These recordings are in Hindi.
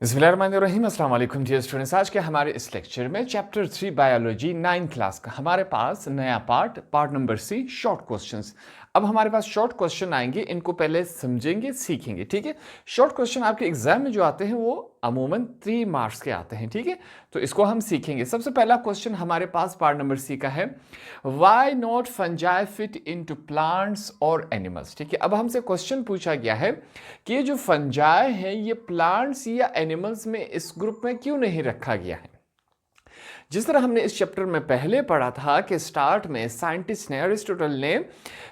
बिस्मिल्लाहिर्रहमानिर्रहीम, अस्सलाम वालेकुम डियर स्टूडेंट्स। आज के हमारे इस लेक्चर में चैप्टर 3 बायोलॉजी 9 क्लास का हमारे पास नया part number C short questions. अब हमारे पास शॉर्ट क्वेश्चन आएंगे, इनको पहले समझेंगे, सीखेंगे। ठीक है, शॉर्ट क्वेश्चन आपके एग्जाम में जो आते हैं वो अमूमन 3 मार्क्स के आते हैं। ठीक है, तो इसको हम सीखेंगे। सबसे पहला क्वेश्चन हमारे पास पार्ट नंबर सी का है, why not fungi fit into plants और एनिमल्स। ठीक है, अब हमसे क्वेश्चन पूछा गया है कि ये जो फंजाई है ये प्लांट्स या एनिमल्स में इस ग्रुप में क्यों नहीं रखा गया है। जिस तरह हमने इस चैप्टर में पहले पढ़ा था कि स्टार्ट में साइंटिस्ट ने, अरिस्टोटल ने,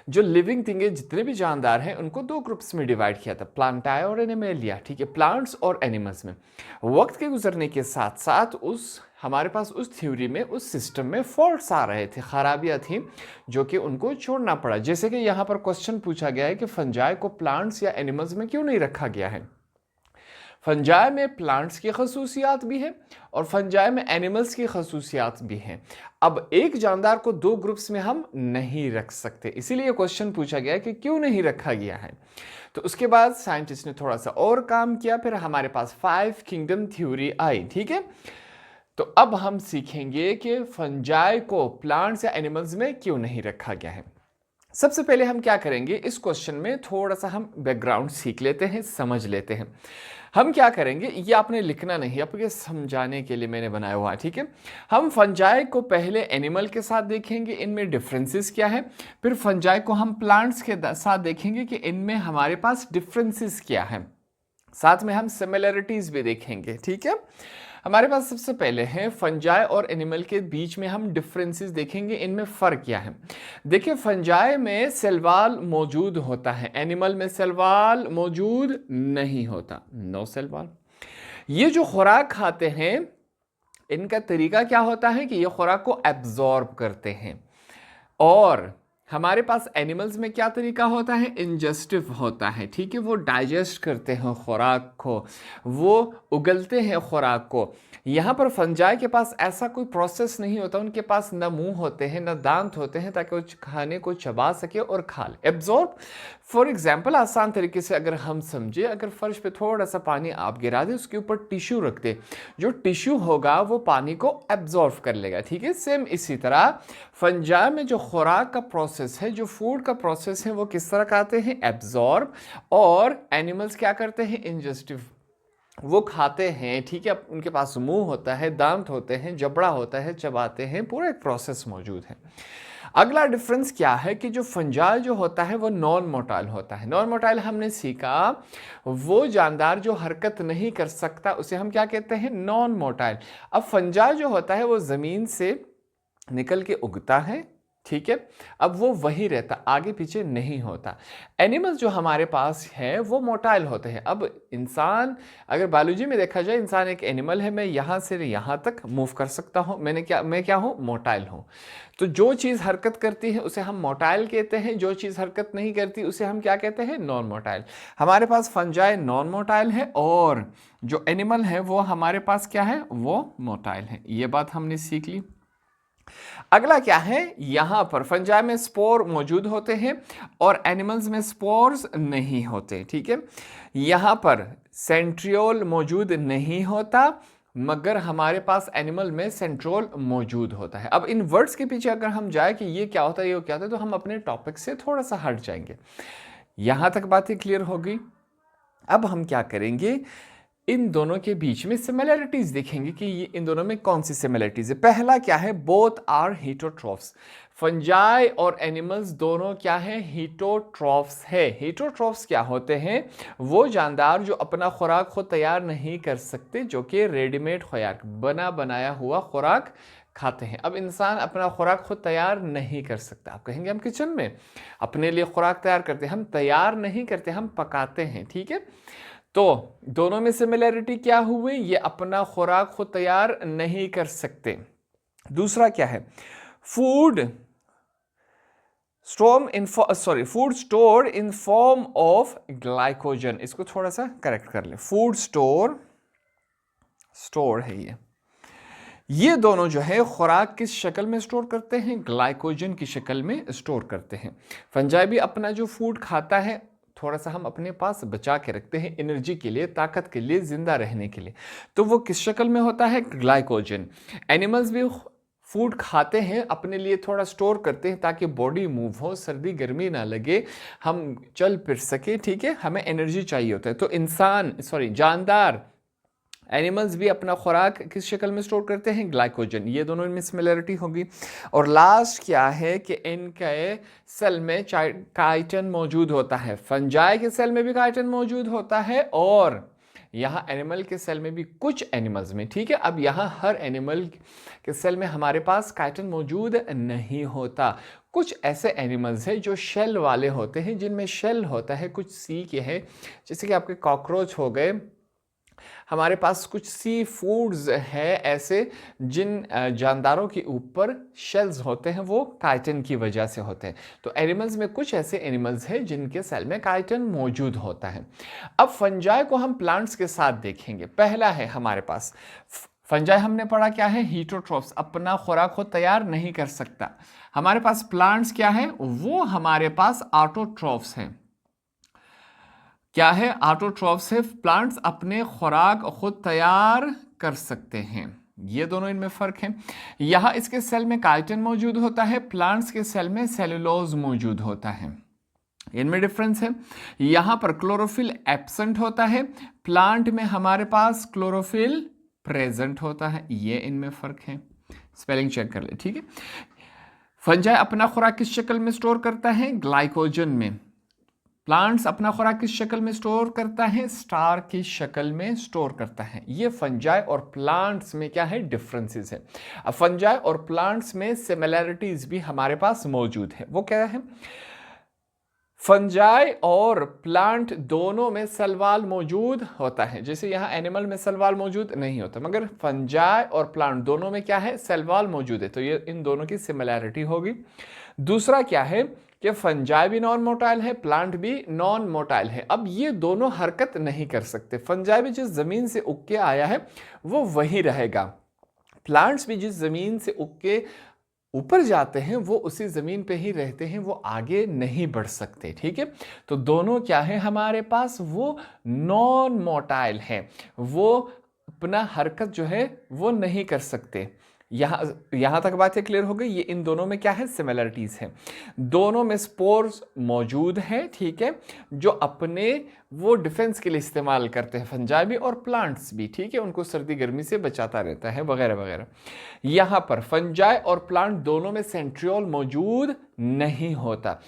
जो लिविंग थिंग है, जितने भी जानदार हैं, उनको 2 ग्रुप्स में डिवाइड किया था, प्लांटाई और एनिमेलिया। ठीक है, प्लांट्स और एनिमल्स में। वक्त के गुजरने के साथ साथ हमारे पास उस थ्योरी में, उस सिस्टम में फॉल्ट्स आ रहे थे, खराबियां थी, जो कि उनको छोड़ना पड़ा। जैसे कि यहाँ पर क्वेश्चन पूछा गया है कि फंजाई को प्लांट्स या एनिमल्स में क्यों नहीं रखा गया है। फंजाई में प्लांट्स की खसूसियात भी है और फंजाई में एनिमल्स की खसूसियात भी हैं। अब एक जानदार को 2 ग्रुप्स में हम नहीं रख सकते, इसीलिए क्वेश्चन पूछा गया है कि क्यों नहीं रखा गया है। तो उसके बाद साइंटिस्ट ने थोड़ा सा और काम किया, फिर हमारे पास 5 किंगडम थ्योरी आई। ठीक है, तो अब हम सीखेंगे कि फंजाई को प्लांट्स या एनिमल्स में क्यों नहीं रखा गया है। सबसे पहले हम क्या करेंगे, इस क्वेश्चन में थोड़ा सा हम बैकग्राउंड सीख लेते हैं, समझ लेते हैं। हम क्या करेंगे, ये आपने लिखना नहीं, आपके समझाने के लिए मैंने बनाया हुआ है। ठीक है, हम फंजाई को पहले एनिमल के साथ देखेंगे, इनमें डिफरेंसेस क्या है। फिर फंजाई को हम प्लांट्स के साथ देखेंगे कि इनमें हमारे पास डिफरेंसेस क्या है। साथ में हम सिमिलरिटीज भी देखेंगे। ठीक है, हमारे पास सबसे पहले है फंजाई और एनिमल के बीच में हम डिफरेंसेस देखेंगे, इनमें फ़र्क क्या है। देखिए, फंजाई में सेल वॉल मौजूद होता है, एनिमल में सेल वॉल मौजूद नहीं होता, नो सेल वॉल। ये जो खुराक खाते हैं, इनका तरीका क्या होता है कि ये खुराक को एब्जॉर्ब करते हैं। और हमारे पास एनिमल्स में क्या तरीका होता है, इंजेस्टिव होता है। ठीक है, वो डाइजेस्ट करते हैं खुराक को, वो उगलते हैं खुराक को। यहाँ पर फंजाई के पास ऐसा कोई प्रोसेस नहीं होता, उनके पास न मुंह होते हैं न दांत होते हैं ताकि वो खाने को चबा सके और खा ले, एब्जॉर्ब। फॉर एग्जाम्पल, आसान तरीके से अगर हम समझे, अगर फर्श पे थोड़ा सा पानी आप गिरा दे, उसके ऊपर टिश्यू रख दे, जो टिश्यू होगा वो पानी को एब्जॉर्ब कर लेगा। ठीक है, सेम इसी तरह फंजाई में जो खुराक का प्रोसेस है, जो फूड का प्रोसेस है, वो किस तरह करते हैं, एब्जॉर्ब। और एनिमल्स क्या करते हैं, इंजेस्टिव, वो खाते हैं। ठीक है, उनके पास मुंह होता है, दांत होते हैं, जबड़ा होता है, चबाते हैं, पूरा एक प्रोसेस मौजूद है। अगला डिफरेंस क्या है कि जो फंजाई जो होता है वो नॉन मोटाइल होता है। नॉन मोटाइल हमने सीखा, वो जानदार जो हरकत नहीं कर सकता उसे हम क्या कहते हैं, नॉन मोटाइल। अब फंजाई जो होता है वो ज़मीन से निकल के उगता है। ठीक है, अब वो वही रहता, आगे पीछे नहीं होता। एनिमल्स जो हमारे पास है वो मोटाइल होते हैं। अब इंसान, अगर बायोलॉजी में देखा जाए, इंसान एक एनिमल है, मैं यहाँ से यहाँ तक मूव कर सकता हूँ, मैं क्या हूँ, मोटाइल हूँ। तो जो चीज़ हरकत करती है उसे हम मोटाइल कहते हैं, जो चीज़ हरकत नहीं करती उसे हम क्या कहते हैं, नॉन मोटाइल। हमारे पास फंजाई नॉन मोटाइल है और जो एनिमल है वो हमारे पास क्या है, वो मोटाइल है। ये बात हमने सीख ली। अगला क्या है, यहां पर फंजाई में स्पोर मौजूद होते हैं और एनिमल्स में स्पोर्स नहीं होते। ठीक है, यहां पर सेंट्रियोल मौजूद नहीं होता, मगर हमारे पास एनिमल में सेंट्रोल मौजूद होता है। अब इन वर्ड्स के पीछे अगर हम जाए कि ये क्या होता है, ये क्या होता है, तो हम अपने टॉपिक से थोड़ा सा हट जाएंगे। यहां तक बातें क्लियर होगी। अब हम क्या करेंगे, इन दोनों के बीच में सिमिलरिटीज देखेंगे कि ये इन दोनों में कौन सी सिमिलरिटीज है। पहला क्या है, बोथ आर हीटोट्रॉफ्स। फंजाई और एनिमल्स दोनों क्या है, हीटोट्रॉफ्स है। हीटोट्रॉफ्स क्या होते हैं, वो जानदार जो अपना खुराक खुद तैयार नहीं कर सकते, जो कि रेडीमेड खुराक, बना बनाया हुआ खुराक खाते हैं। अब इंसान अपना खुराक खुद तैयार नहीं कर सकता। आप कहेंगे हम किचन में अपने लिए खुराक तैयार करते हैं, हम तैयार नहीं करते, हम पकाते हैं। ठीक है, तो दोनों में सिमिलरिटी क्या हुई, ये अपना खुराक खुद तैयार नहीं कर सकते। दूसरा क्या है, food store in form of glycogen. इसको थोड़ा सा करेक्ट कर ले, फूड स्टोर है ये दोनों जो है खुराक किस शक्ल में स्टोर करते हैं, ग्लाइकोजन की शक्ल में स्टोर करते हैं। फंजाई भी अपना जो फूड खाता है थोड़ा सा हम अपने पास बचा के रखते हैं एनर्जी के लिए, ताकत के लिए, जिंदा रहने के लिए। तो वो किस शक्ल में होता है? ग्लाइकोजन। एनिमल्स भी फूड खाते हैं, अपने लिए थोड़ा स्टोर करते हैं ताकि बॉडी मूव हो, सर्दी गर्मी ना लगे, हम चल फिर सके, ठीक है, हमें एनर्जी चाहिए होता है। तो जानदार एनिमल्स भी अपना खुराक किस शक्ल में स्टोर करते हैं? ग्लाइकोजन। ये दोनों इनमें सिमिलरिटी होगी। और लास्ट क्या है कि इनके सेल में काइटिन मौजूद होता है। फंजाई के सेल में भी काइटिन मौजूद होता है, और यहाँ एनिमल के सेल में भी, कुछ एनिमल्स में, ठीक है। अब यहाँ हर एनिमल के सेल में हमारे पास काइटिन मौजूद नहीं होता। कुछ ऐसे एनिमल्स हैं जो शेल वाले होते हैं, जिनमें शेल होता है, कुछ सी के हैं, जैसे कि आपके कॉकरोच हो गए। हमारे पास कुछ सी फूड्स है ऐसे जिन जानदारों के ऊपर शेल्स होते हैं, वो काइटिन की वजह से होते हैं। तो एनिमल्स में कुछ ऐसे एनिमल्स हैं जिनके सेल में काइटिन मौजूद होता है। अब फंजाई को हम प्लांट्स के साथ देखेंगे। पहला है हमारे पास फंजाई, हमने पढ़ा क्या है? हीटरोट्रोफ्स, अपना खुराक खुद तैयार नहीं कर सकता। हमारे पास प्लांट्स क्या है? वो हमारे पास ऑटोट्रोफ्स हैं। क्या है? ऑटोट्रोफ्स है। प्लांट्स अपने खुराक खुद तैयार कर सकते हैं। ये दोनों इनमें फर्क है। यहाँ इसके सेल में काइटिन मौजूद होता है, प्लांट्स के सेल में सेलुलोज मौजूद होता है, इनमें डिफरेंस है। यहाँ पर क्लोरोफिल एब्सेंट होता है, प्लांट में हमारे पास क्लोरोफिल प्रेजेंट होता है। ये इनमें फर्क है। स्पेलिंग चेक कर ले, ठीक है। फंजाई अपना खुराक किस शक्ल में स्टोर करता है? ग्लाइकोजन में। प्लांट्स अपना खुराक किस शक्ल में स्टोर करता है? स्टार की शक्ल में स्टोर करता है। ये फंजाई और प्लांट्स में क्या है? डिफरेंसेस है। अब फंजाई और प्लांट्स में सिमिलरिटीज भी हमारे पास मौजूद है। वो क्या है? फंजाई और प्लांट दोनों में सेल वॉल मौजूद होता है। जैसे यहाँ एनिमल में सेल वॉल मौजूद नहीं होता, मगर फंजाई और प्लांट दोनों में क्या है? सेल वॉल मौजूद है। तो ये इन दोनों की सिमिलरिटी होगी। दूसरा क्या है कि फंजाई भी नॉन मोटाइल है, प्लांट भी नॉन मोटाइल है। अब ये दोनों हरकत नहीं कर सकते। फंजाई भी जिस जमीन से उग के आया है वो वही रहेगा, प्लांट्स भी जिस जमीन से उग के ऊपर जाते हैं वो उसी जमीन पे ही रहते हैं, वो आगे नहीं बढ़ सकते, ठीक है। तो दोनों क्या है हमारे पास? वो नॉन मोटाइल है, वो अपना हरकत जो है वो नहीं कर सकते। यहाँ तक बातें क्लियर हो गई। ये इन दोनों में क्या है? सिमिलरिटीज है। दोनों में स्पोर्स मौजूद हैं, ठीक है, जो अपने वो डिफेंस के लिए इस्तेमाल करते हैं, फंजाई भी और प्लांट्स भी, ठीक है, उनको सर्दी गर्मी से बचाता रहता है वगैरह वगैरह। यहाँ पर फंजाई और प्लांट दोनों में सेंट्रियोल मौजूद नहीं होता।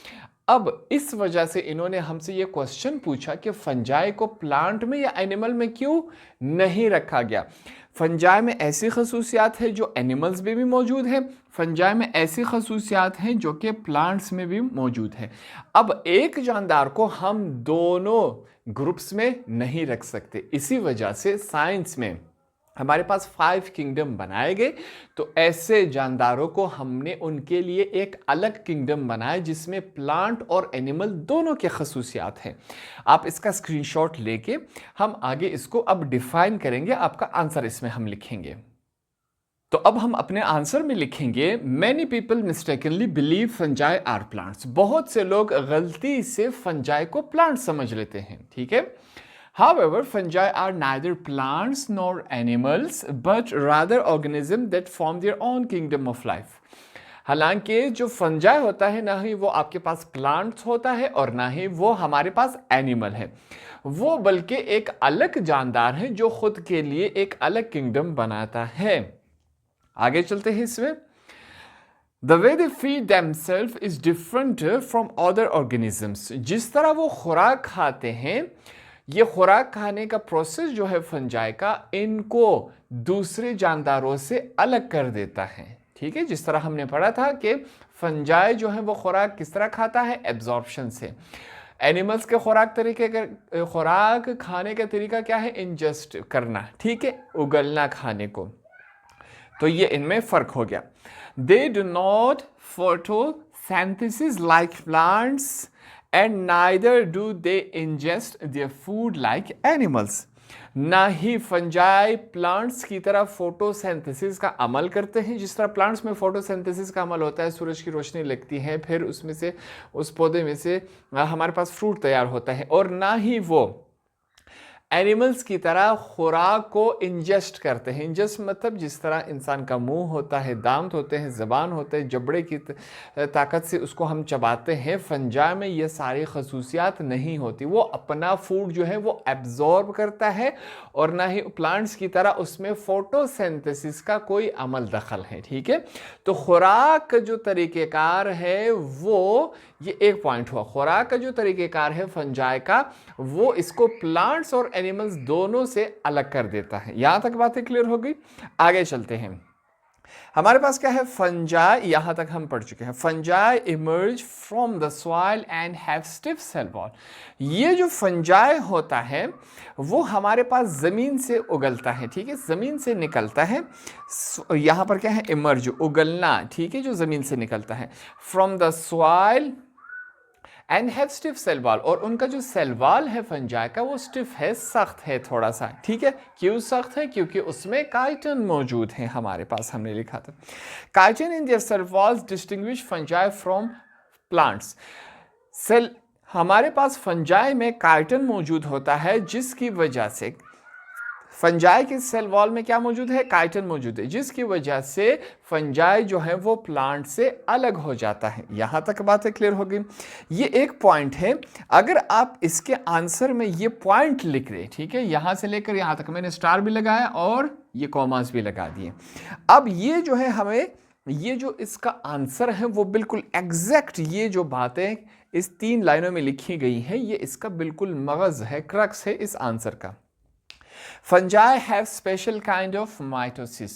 अब इस वजह से इन्होंने हमसे ये क्वेश्चन पूछा कि फंजाई को प्लांट में या एनिमल में क्यों नहीं रखा गया। फंजाई में ऐसी खसूसियात है जो एनिमल्स में भी मौजूद है, फंजाई में ऐसी खसूसियात हैं जो कि प्लांट्स में भी मौजूद है। अब एक जानदार को हम दोनों ग्रुप्स में नहीं रख सकते, इसी वजह से साइंस में हमारे पास 5 किंगडम बनाए गए। तो ऐसे जानदारों को हमने उनके लिए एक अलग किंगडम बनाया जिसमें प्लांट और एनिमल दोनों के खसूसियात हैं। आप इसका स्क्रीनशॉट लेके हम आगे इसको अब डिफाइन करेंगे, आपका आंसर इसमें हम लिखेंगे। तो अब हम अपने आंसर में लिखेंगे many people mistakenly believe fungi are plants. बहुत से लोग गलती से फंजाई को प्लांट समझ लेते हैं, ठीक है। However, fungi are neither plants nor animals, but rather organisms that form their own kingdom of life. हालांकि जो फंजाई होता है ना ही वो आपके पास प्लांट्स होता है और ना ही वो हमारे पास एनिमल है, वो बल्कि एक अलग जानदार है जो खुद के लिए एक अलग किंगडम बनाता है। आगे चलते हैं इसमें। The way they feed themselves is different from other organisms. जिस तरह वो खुराक खाते हैं, ये खुराक खाने का प्रोसेस जो है फंजाई का, इनको दूसरे जानदारों से अलग कर देता है, ठीक है। जिस तरह हमने पढ़ा था कि फंजाई जो है वो खुराक किस तरह खाता है? एब्जॉर्प्शन से। एनिमल्स के खुराक खाने का तरीका क्या है? इंजेस्ट करना, ठीक है, उगलना खाने को। तो ये इनमें फर्क हो गया। They do not photosynthesis like plants and neither do they ingest their food like animals. ना ही फंजाई प्लांट्स की तरह फोटोसिंथेसिस का अमल करते हैं। जिस तरह प्लांट्स में फोटोसिंथेसिस का अमल होता है, सूरज की रोशनी लगती है, फिर उसमें से उस पौधे में से हमारे पास फ्रूट तैयार होता है। और ना ही वो एनिमल्स की तरह खुराक को इंजेस्ट करते हैं। इंजेस्ट मतलब जिस तरह इंसान का मुंह होता है, दांत होते हैं, जबान होते हैं, जबड़े की ताकत से उसको हम चबाते हैं, फंजाई में ये सारी खसूसियात नहीं होती। वो अपना फूड जो है वो एब्जॉर्ब करता है और ना ही प्लांट्स की तरह उसमें फोटोसिंथेसिस का कोई अमल दखल है। ठीक है, तो खुराक का जो तरीक़ेकार है वो, ये एक पॉइंट हुआ। खुराक का जो तरीक़ेकार है फंजाई का, वो इसको प्लांट्स और एनिमल्स दोनों से अलग कर देता है। यहां तक बातें क्लियर हो गई। आगे चलते हैं। हमारे पास क्या है, फंजाई, यहां तक हम पढ़ चुके हैं। Fungi emerge from the soil and have stiff cell wall. ये जो फंजाई होता है वो हमारे पास जमीन से उगलता है। ठीक है, जमीन से निकलता है। यहां पर क्या है, इमर्ज, उगलना। ठीक है, जो जमीन से निकलता है। From the soil and have stiff cell wall, और उनका जो सेल वॉल है फंजाई का वो स्टिफ है, सख्त है थोड़ा सा। ठीक है, क्यों सख्त है? क्योंकि उसमें काइटिन मौजूद है। हमारे पास हमने लिखा था chitin in their cell walls distinguish fungi from plants. Cell, हमारे पास फंजाई में काइटिन मौजूद होता है जिसकी वजह से फंजाई के सेल वॉल में क्या मौजूद है, काइटिन मौजूद है, जिसकी वजह से फंजाई जो है वो प्लांट से अलग हो जाता है। यहां तक बातें क्लियर हो गई। ये एक पॉइंट है। अगर आप इसके आंसर में ये पॉइंट लिख रहे, ठीक है, यहां से लेकर यहां तक मैंने स्टार भी लगाया और ये कॉमास भी लगा दिए। अब ये जो है हमें, ये जो इसका आंसर है वो बिल्कुल एग्जैक्ट, ये जो बातें इस 3 लाइनों में लिखी गई है ये इसका बिल्कुल मगज है, क्रक्स है इस आंसर का। Fungi have special kind of mitosis.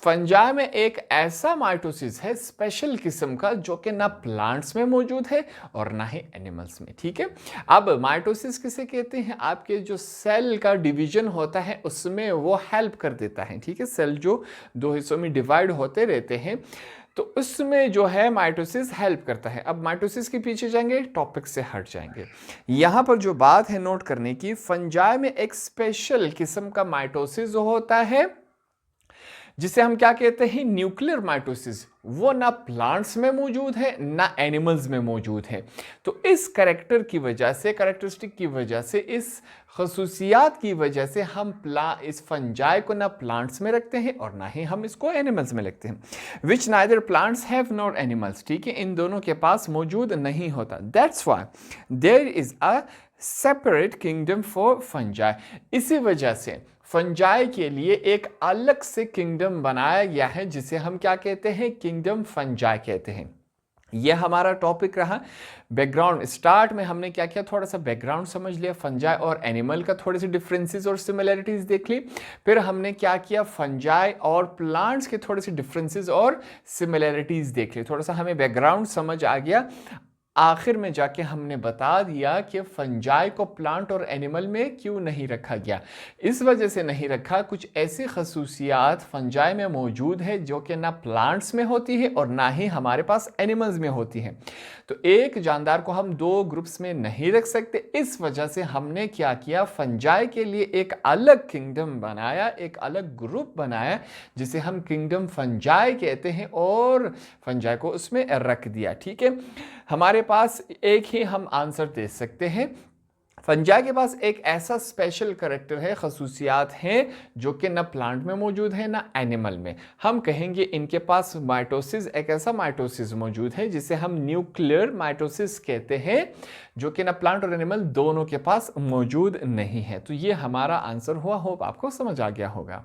Fungi में एक ऐसा माइटोसिस है, स्पेशल किस्म का, जो कि ना प्लांट्स में मौजूद है और ना ही एनिमल्स में। ठीक है, अब माइटोसिस किसे कहते हैं? आपके जो सेल का डिवीजन होता है उसमें वो हेल्प कर देता है। ठीक है, सेल जो 2 हिस्सों में डिवाइड होते रहते हैं तो उसमें जो है माइटोसिस हेल्प करता है। अब माइटोसिस के पीछे जाएंगे, टॉपिक से हट जाएंगे। यहां पर जो बात है नोट करने की, फंजाई में एक स्पेशल किस्म का माइटोसिस होता है जिसे हम क्या कहते हैं, न्यूक्लियर माइटोसिस। वो ना प्लांट्स में मौजूद है ना एनिमल्स में मौजूद है। तो इस कैरेक्टर की वजह से, कैरेक्टरिस्टिक की वजह से, इस खसूसियात की वजह से हम इस फंजाई को ना प्लांट्स में रखते हैं और ना ही हम इसको एनिमल्स में रखते हैं। Which neither plants have not animals. ठीक है, इन दोनों के पास मौजूद नहीं होता। That's why there is a separate kingdom for fungi. इसी वजह से फंजाई के लिए एक अलग से किंगडम बनाया गया है जिसे हम क्या कहते हैं, किंगडम फंजाई कहते हैं। यह हमारा टॉपिक रहा। बैकग्राउंड, स्टार्ट में हमने क्या किया, थोड़ा सा बैकग्राउंड समझ लिया, फंजाई और एनिमल का थोड़ी सी डिफरेंसेस और सिमिलरिटीज देख ली। फिर हमने क्या किया, फंजाई और प्लांट्स के थोड़े से डिफरेंसेस और सिमिलरिटीज देख ली। थोड़ा सा हमें बैकग्राउंड समझ आ गया। आखिर में जाके हमने बता दिया कि फंजाई को प्लांट और एनिमल में क्यों नहीं रखा गया। इस वजह से नहीं रखा, कुछ ऐसी खसूसियात फंजाई में मौजूद है जो कि ना प्लांट्स में होती है और ना ही हमारे पास एनिमल्स में होती है। तो एक जानदार को हम 2 ग्रुप्स में नहीं रख सकते। इस वजह से हमने क्या किया, फंजाई के लिए एक अलग किंगडम बनाया, एक अलग ग्रुप बनाया जिसे हम किंगडम फंजाई कहते हैं और फंजाई को उसमें रख दिया। ठीक है, हमारे पास एक ही हम आंसर दे सकते हैं। फंजाई के पास एक ऐसा स्पेशल करैक्टर है, खसूसियात हैं जो कि ना प्लांट में मौजूद है ना एनिमल में। हम कहेंगे इनके पास माइटोसिस, एक ऐसा माइटोसिस मौजूद है जिसे हम न्यूक्लियर माइटोसिस कहते हैं, जो कि ना प्लांट और एनिमल दोनों के पास मौजूद नहीं है। तो ये हमारा आंसर हुआ। होप आपको समझ आ गया होगा।